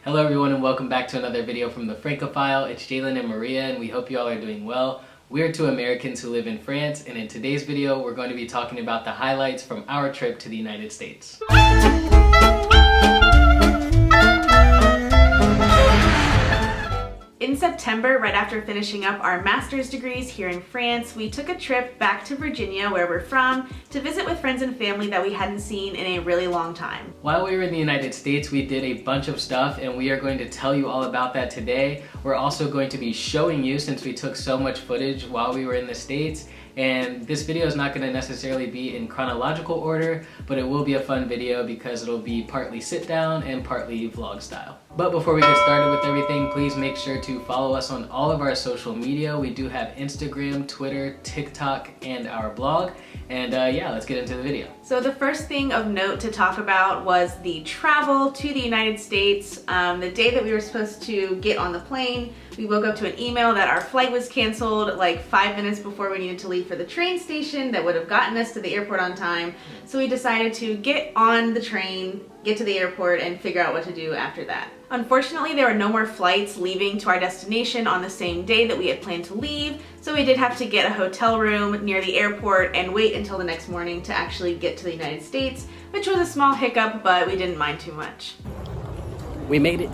Hello everyone and welcome back to another video from the Francophile. It's Jalen and Maria and we hope you all are doing well. We're two Americans who live in France, and in today's video we're going to be talking about the highlights from our trip to the United States. In September, right after finishing up our master's degrees here in France, we took a trip back to Virginia, where we're from, to visit with friends and family that we hadn't seen in a really long time. While we were in the United States, we did a bunch of stuff and we are going to tell you all about that today. We're also going to be showing you, since we took so much footage while we were in the States, and this video is not going to necessarily be in chronological order, but it will be a fun video because it'll be partly sit down and partly vlog style. But before we get started with everything, please make sure to follow us on all of our social media. We do have Instagram, Twitter, TikTok, and our blog. And yeah, let's get into the video. So the first thing of note to talk about was the travel to the United States. The day that we were supposed to get on the plane, we woke up to an email that our flight was canceled like 5 minutes before we needed to leave for the train station that would have gotten us to the airport on time. So we decided to get on the train, get to the airport, and figure out what to do after that. Unfortunately, there were no more flights leaving to our destination on the same day that we had planned to leave, so we did have to get a hotel room near the airport and wait until the next morning to actually get to the United States, which was a small hiccup, but we didn't mind too much. We made it.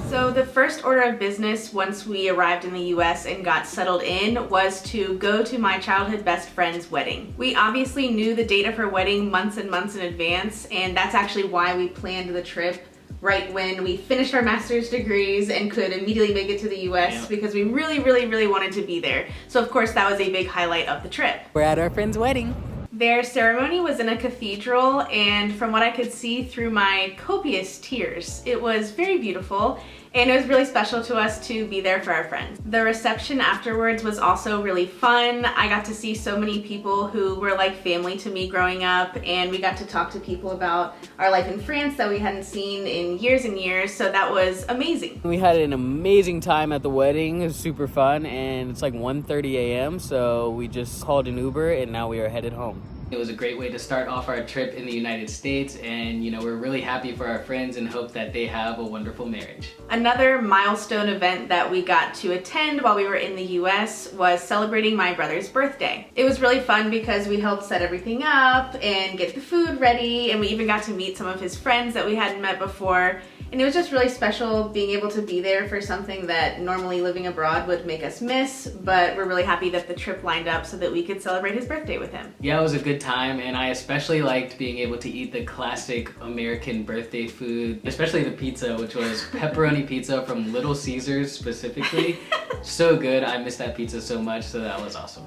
So the first order of business once we arrived in the US and got settled in was to go to my childhood best friend's wedding. We obviously knew the date of her wedding months and months in advance, and that's actually why we planned the trip right when we finished our master's degrees and could immediately make it to the US, because we really wanted to be there. So of course that was a big highlight of the trip. We're at our friend's wedding. Their ceremony was in a cathedral, and from what I could see through my copious tears, it was very beautiful, and it was really special to us to be there for our friends. The reception afterwards was also really fun. I got to see so many people who were like family to me growing up, and we got to talk to people about our life in France that we hadn't seen in years and years, so that was amazing. We had an amazing time at the wedding. It was super fun, and it's like 1:30 a.m. so we just called an Uber and now we are headed home. It was a great way to start off our trip in the United States, and we're really happy for our friends and hope that they have a wonderful marriage. Another milestone event that we got to attend while we were in the US was celebrating my brother's birthday. It was really fun because we helped set everything up and get the food ready, and we even got to meet some of his friends that we hadn't met before. And it was just really special being able to be there for something that normally living abroad would make us miss, but we're really happy that the trip lined up so that we could celebrate his birthday with him. Yeah, it was a good time, and I especially liked being able to eat the classic American birthday food, especially the pizza, which was pepperoni pizza from Little Caesars specifically. So good. I miss that pizza so much, so that was awesome.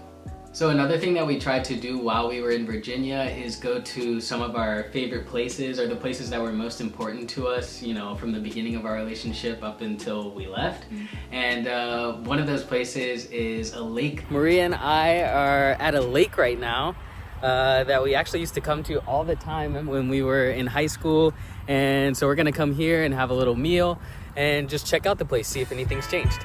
So another thing that we tried to do while we were in Virginia is go to some of our favorite places, or the places that were most important to us, from the beginning of our relationship up until we left. And one of those places is a lake. Maria and I are at a lake right now that we actually used to come to all the time when we were in high school. And so we're gonna come here and have a little meal and just check out the place, see if anything's changed.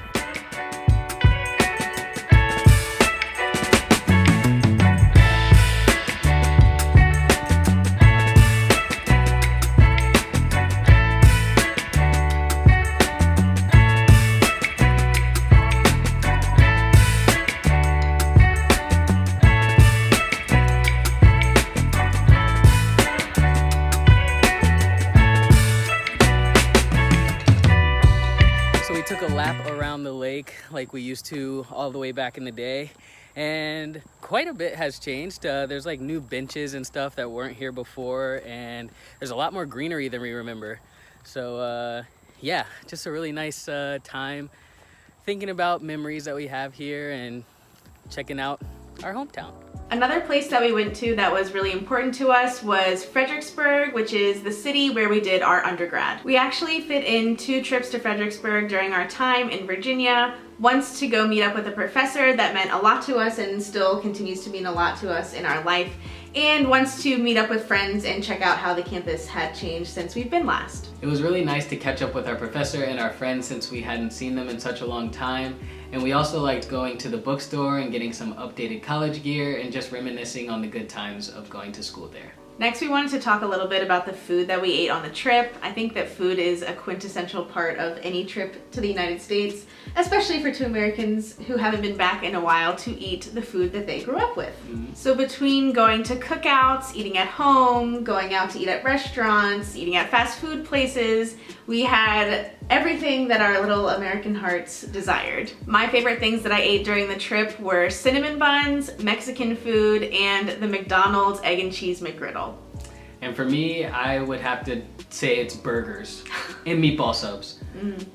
Took a lap around the lake like we used to all the way back in the day, and quite a bit has changed. There's like new benches and stuff that weren't here before, and there's a lot more greenery than we remember. So yeah, just a really nice time thinking about memories that we have here and checking out our hometown. Another place that we went to that was really important to us was Fredericksburg, which is the city where we did our undergrad. We actually fit in 2 trips to Fredericksburg during our time in Virginia. Once to go meet up with a professor that meant a lot to us and still continues to mean a lot to us in our life, and once to meet up with friends and check out how the campus had changed since we've been last. It was really nice to catch up with our professor and our friends since we hadn't seen them in such a long time. And we also liked going to the bookstore and getting some updated college gear and just reminiscing on the good times of going to school there. Next, we wanted to talk a little bit about the food that we ate on the trip. I think that food is a quintessential part of any trip to the United States, especially for two Americans who haven't been back in a while to eat the food that they grew up with. So between going to cookouts, eating at home, going out to eat at restaurants, eating at fast food places, we had everything that our little American hearts desired. My favorite things that I ate during the trip were cinnamon buns, Mexican food, and the McDonald's egg and cheese McGriddle. And for me, I would have to say it's burgers and meatball subs.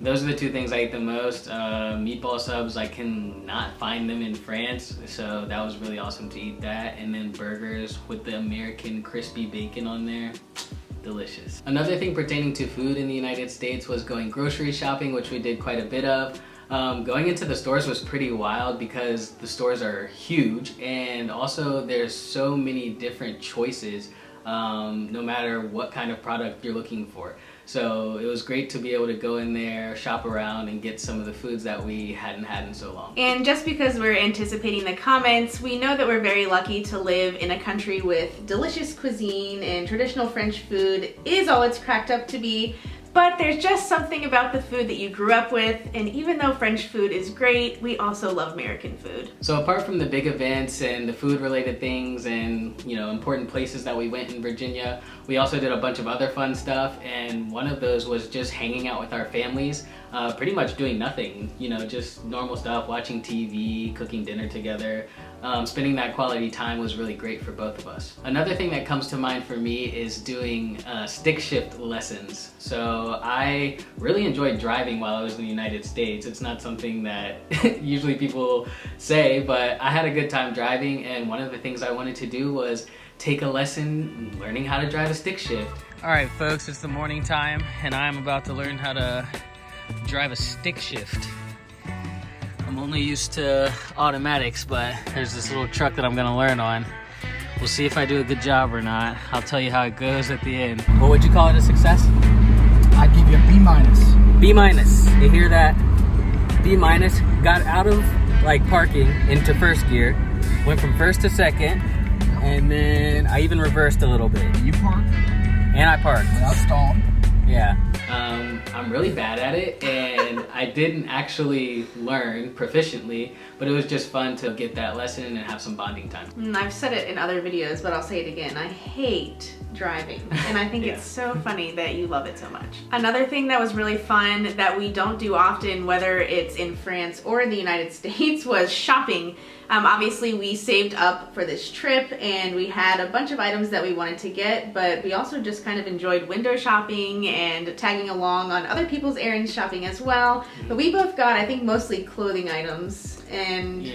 Those are the two things I eat the most. Meatball subs, I cannot find them in France, so that was really awesome to eat that. And then burgers with the American crispy bacon on there. Delicious. Another thing pertaining to food in the United States was going grocery shopping, which we did quite a bit of. Going into the stores was pretty wild because the stores are huge, and also there's so many different choices no matter what kind of product you're looking for. So it was great to be able to go in there, shop around, and get some of the foods that we hadn't had in so long. And just because we're anticipating the comments, we know that we're very lucky to live in a country with delicious cuisine, and traditional French food is all it's cracked up to be. But there's just something about the food that you grew up with, and even though French food is great, we also love American food. So apart from the big events and the food related things and, you know, important places that we went in Virginia, we also did a bunch of other fun stuff, and one of those was just hanging out with our families, pretty much doing nothing, you know, just normal stuff, watching TV, cooking dinner together. Spending that quality time was really great for both of us. Another thing that comes to mind for me is doing stick shift lessons. So I really enjoyed driving while I was in the United States. It's not something that usually people say, but I had a good time driving, and one of the things I wanted to do was take a lesson learning how to drive a stick shift. All right, folks, it's the morning time, and I'm about to learn how to drive a stick shift. I'm only used to automatics, but there's this little truck that I'm gonna learn on. We'll see if I do a good job or not. I'll tell you how it goes at the end. What would you call it, a success? I'd give you a B minus. B minus. You hear that? B minus. Got out of like parking into first gear, went from first to second, and then I even reversed a little bit. You park. And I parked. Without stalling. Yeah. I'm really bad at it, and I didn't actually learn proficiently, but it was just fun to get that lesson and have some bonding time. I've said it in other videos, but I'll say it again. I hate driving, and I think Yeah. it's so funny that you love it so much. Another thing that was really fun that we don't do often, whether it's in France or in the United States, was shopping. Obviously we saved up for this trip and we had a bunch of items that we wanted to get, but we also just kind of enjoyed window shopping and tagging along on other people's errands shopping as well. But we both got, I think, mostly clothing items, and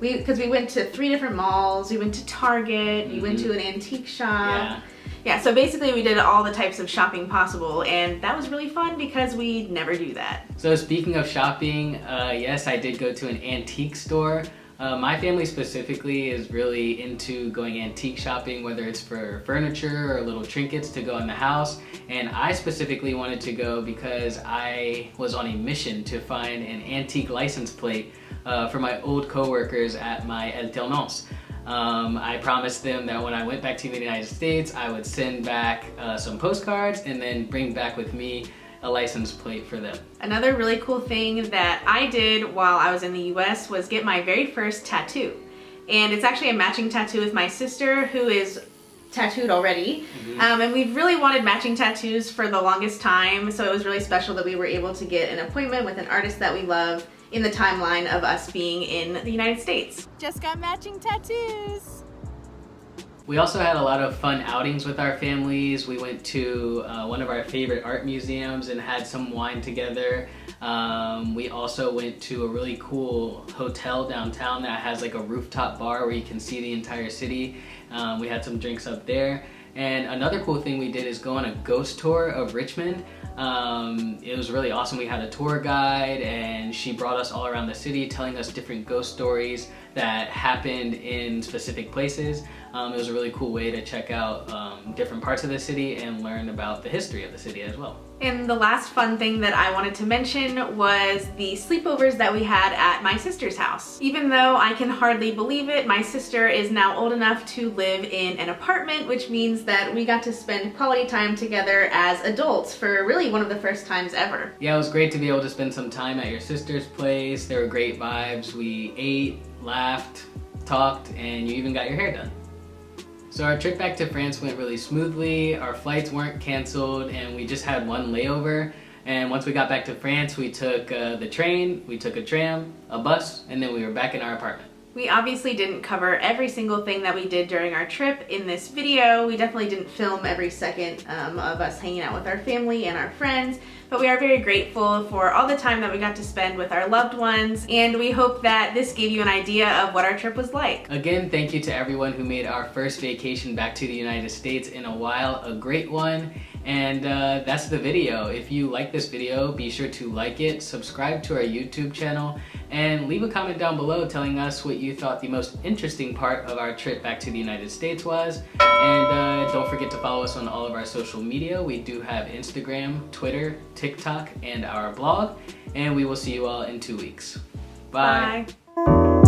because we went to 3 different malls. We went to Target, we went to an antique shop. Yeah, so basically we did all the types of shopping possible, and that was really fun because we never do that. So speaking of shopping, yes, I did go to an antique store. My family specifically is really into going antique shopping, whether it's for furniture or little trinkets to go in the house. And I specifically wanted to go because I was on a mission to find an antique license plate for my old coworkers at my alternance. I promised them that when I went back to the United States, I would send back some postcards and then bring back with me a license plate for them. Another really cool thing that I did while I was in the US was get my very first tattoo. And it's actually a matching tattoo with my sister, who is tattooed already. And we've really wanted matching tattoos for the longest time, so it was really special that we were able to get an appointment with an artist that we love in the timeline of us being in the United States. Just got matching tattoos. We also had a lot of fun outings with our families. We went to one of our favorite art museums and had some wine together. We also went to a really cool hotel downtown that has like a rooftop bar where you can see the entire city. We had some drinks up there. And another cool thing we did is go on a ghost tour of Richmond. It was really awesome. We had a tour guide and she brought us all around the city telling us different ghost stories that happened in specific places. It was a really cool way to check out different parts of the city and learn about the history of the city as well. And the last fun thing that I wanted to mention was the sleepovers that we had at my sister's house. Even though I can hardly believe it, my sister is now old enough to live in an apartment, which means that we got to spend quality time together as adults for really one of the first times ever. Yeah, it was great to be able to spend some time at your sister's place. There were great vibes. We ate, laughed, talked, and you even got your hair done. So our trip back to France went really smoothly. Our flights weren't canceled and we just had one layover. And once we got back to France, we took the train, we took a tram, a bus, and then we were back in our apartment. We obviously didn't cover every single thing that we did during our trip in this video. We definitely didn't film every second of us hanging out with our family and our friends, but we are very grateful for all the time that we got to spend with our loved ones, and we hope that this gave you an idea of what our trip was like. Again, thank you to everyone who made our first vacation back to the United States in a while a great one. And that's the video. If you like this video, be sure to like it, subscribe to our YouTube channel, and leave a comment down below telling us what you thought the most interesting part of our trip back to the United States was. And don't forget to follow us on all of our social media. We do have Instagram, Twitter, TikTok, and our blog. And we will see you all in 2 weeks. Bye. Bye.